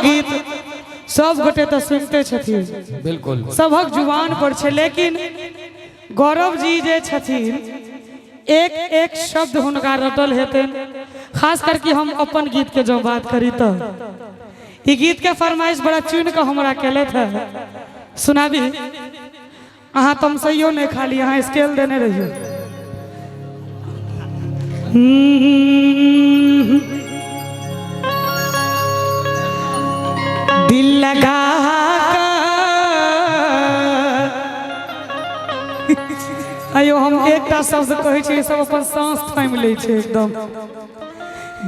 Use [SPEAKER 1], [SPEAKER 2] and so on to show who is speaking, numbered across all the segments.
[SPEAKER 1] गीत सब गोटे तो सुनते छथिन,
[SPEAKER 2] बिल्कुल
[SPEAKER 1] सबक जुबान पर छे, लेकिन गौरव जी जे छथिन एक एक शब्द हुनका रटल हेतन। खास करके हम अपन गीत के जो बात करी तो ई गीत के फरमाइश बड़ा चुन के हमरा केले थे, सुनाबी। अहाँ तुम सहियो नहीं खाली, अहाँ स्केल देने रहियो। दिल लगा अयो हम एकटा शब्द कहै छी, सब अपन सांस थाम लै छै एकदम।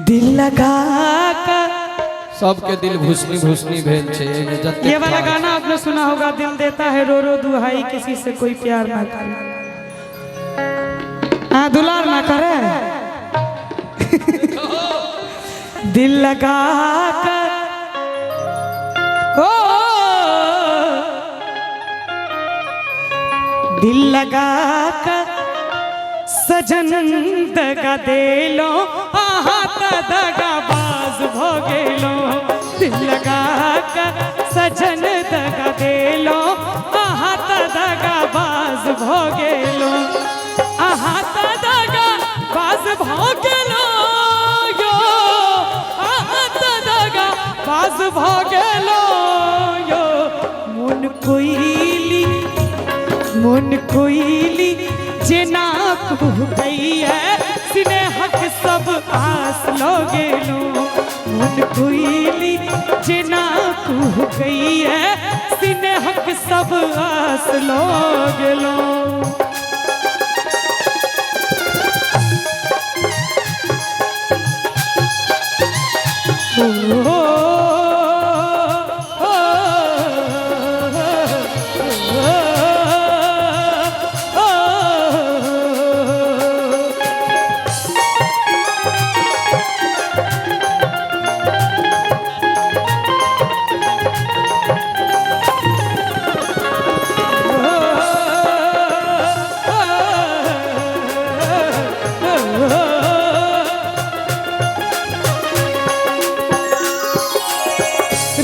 [SPEAKER 1] दिल लगा कर
[SPEAKER 2] सबके दिल भूसनी भूसनी भेल छे।
[SPEAKER 1] ये वाला गाना आपने सुना होगा, दिल देता है रो रो दुहाई, किसी से कोई प्यार ना करे, हाँ दुलार ना करे। दिल लगा कर ओ दिल लगा कर सजन दगा देलो, आहा दगा बाज भोगेलो। दिल लगा कर सजन दगा देलो, आहा दगा बाज भोगेलो, आहा दगा बाज भोगेलो यो, आहा दगा बाज भोगेलो यो। मन कोइली जेना कुह गई है, स्नेहक सब आस लो गेलो। मन कोइली जेना कुह गई है, स्नेहक सब आस लो गेलो।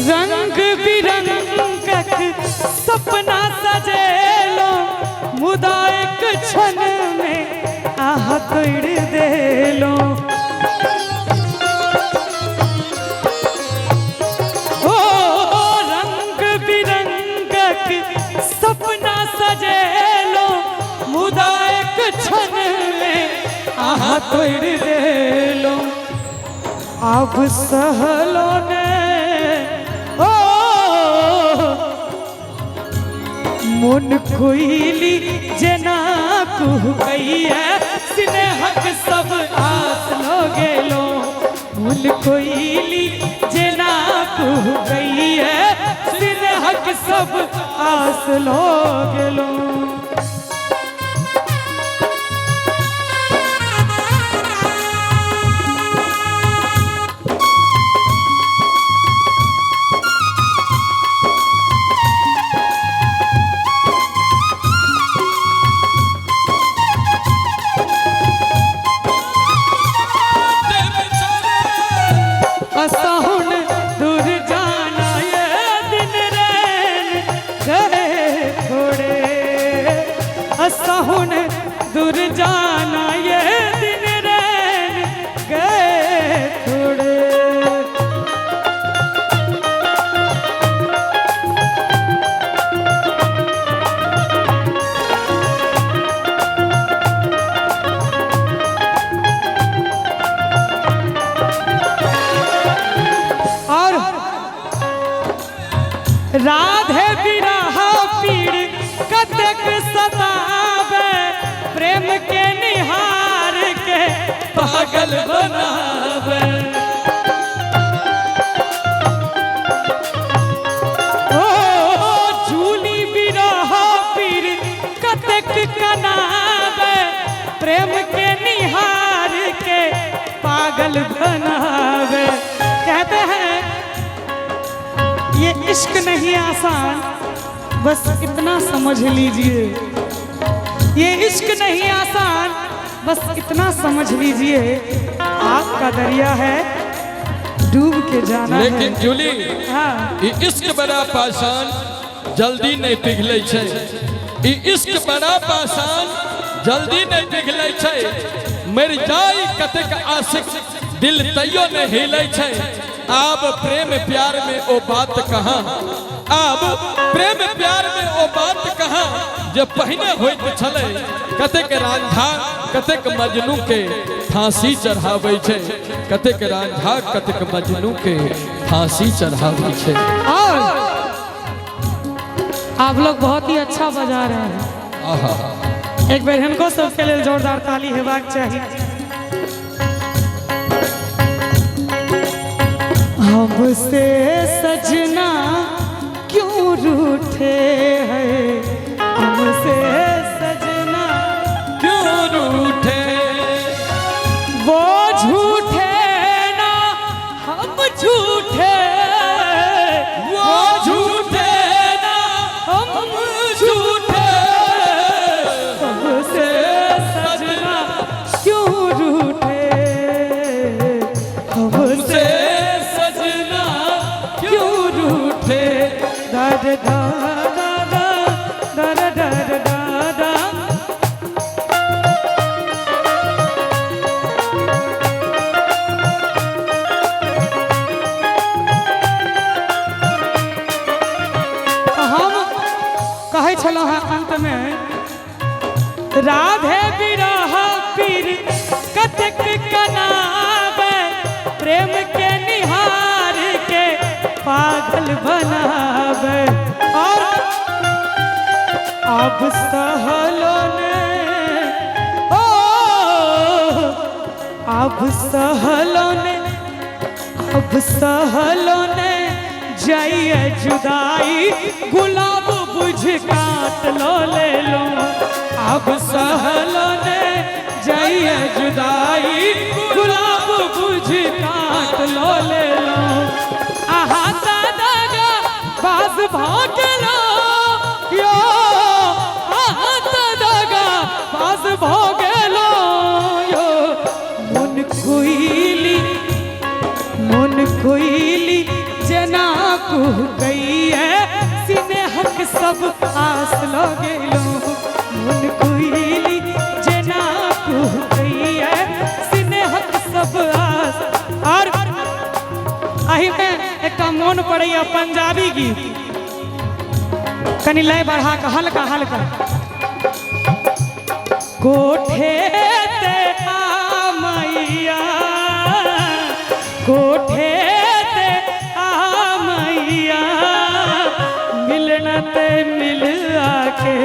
[SPEAKER 1] रंग बिरंगक सपना सजेलो, मुदा एक क्षण में आह तोड़ देलो। ओ रंग बिरंगक सपना सजेलो, मुदा एक क्षण में आह तोड़ देलो। अब सहलो ने मन कोइली जेना कुह गई है, स्नेहक सब आस लो गेलो। मन कोइली जेना कुह गई है, स्नेहक सब आस लो गेलो। असहुन दूर जाना ये दिन रैन गए थोड़े, असहुन दूर जाना ये दिन रैन गए थोड़े। राधे बिरह पीड़ कतक सतावे, प्रेम के निहार के पागल बनावे। ओ झूली बिरह पीड़ कतक कनावे, प्रेम के निहार के पागल बनावे। कहते हैं ये इश्क नहीं आसान, बस इतना समझ लीजिए। ये इश्क नहीं आसान, बस इतना समझ लीजिए। आग का दरिया है, डूब के जाना
[SPEAKER 2] लेकिन
[SPEAKER 1] है।
[SPEAKER 2] जूली
[SPEAKER 1] हाँ
[SPEAKER 2] ई इश्क बड़ा पासान जल्दी नहीं पिघले छे। ई इश्क बड़ा पासान जल्दी नहीं पिघले छे। मर जाई कतेक आशिक दिल तैयो नहीं हिले छे। आब प्रेम प्यार में ओ बात कहाँ, आब प्रेम प्यार में ओ बात कहाँ जे पहिने होइत छले। कतेक रांझा कतेक मजनू के फांसी चढ़ावे छे। कतेक रांझा कतेक मजनू के फांसी चढ़ावे छे।
[SPEAKER 1] और आप लोग बहुत ही अच्छा बजा रहे हैं।
[SPEAKER 2] आहा
[SPEAKER 1] एक बार इनको सबके लिए जोरदार ताली हेबाक चाहिए। हमसे सजना क्यों रूठे हैं, हमसे सजना
[SPEAKER 2] क्यों रूठे,
[SPEAKER 1] वो झूठे ना हम झूठे,
[SPEAKER 2] वो झूठे ना
[SPEAKER 1] हम
[SPEAKER 2] झूठे।
[SPEAKER 1] हमसे सजना क्यों रूठे, हमसे
[SPEAKER 2] सजना क्यों रूठे।
[SPEAKER 1] दर दर दर दर दर दर। हम कहै छलहुँ हैं अंत में, राधे बिरह पीर कतेक कनावे, प्रेम के निहार के पागल बनावे। और अब सहलो ने ओ, अब सहलो ने, अब सहलो ने जाइए जुदाई, गुलाब बुझ काट लो ले लो। अब सहलो ने जाइए जुदाई, गुलाब बुझ काट लो ले लो। आहा दादा बाज भाग लो यो, आहा दादा बाज भाग लो यो। मन कोइली, मन कोइली जना कुह गई है, सिनेहक सब आस लगे लो। मन कोइली जना कुह गई है, सिनेहक सब आस। और अही में एक मन पड़े पंजाबी गीत, कनी लय बढ़ा के हल्का हल्का। कोठे ते आ मैया, कोठे ते आ मैया, मिलना ते मिल आके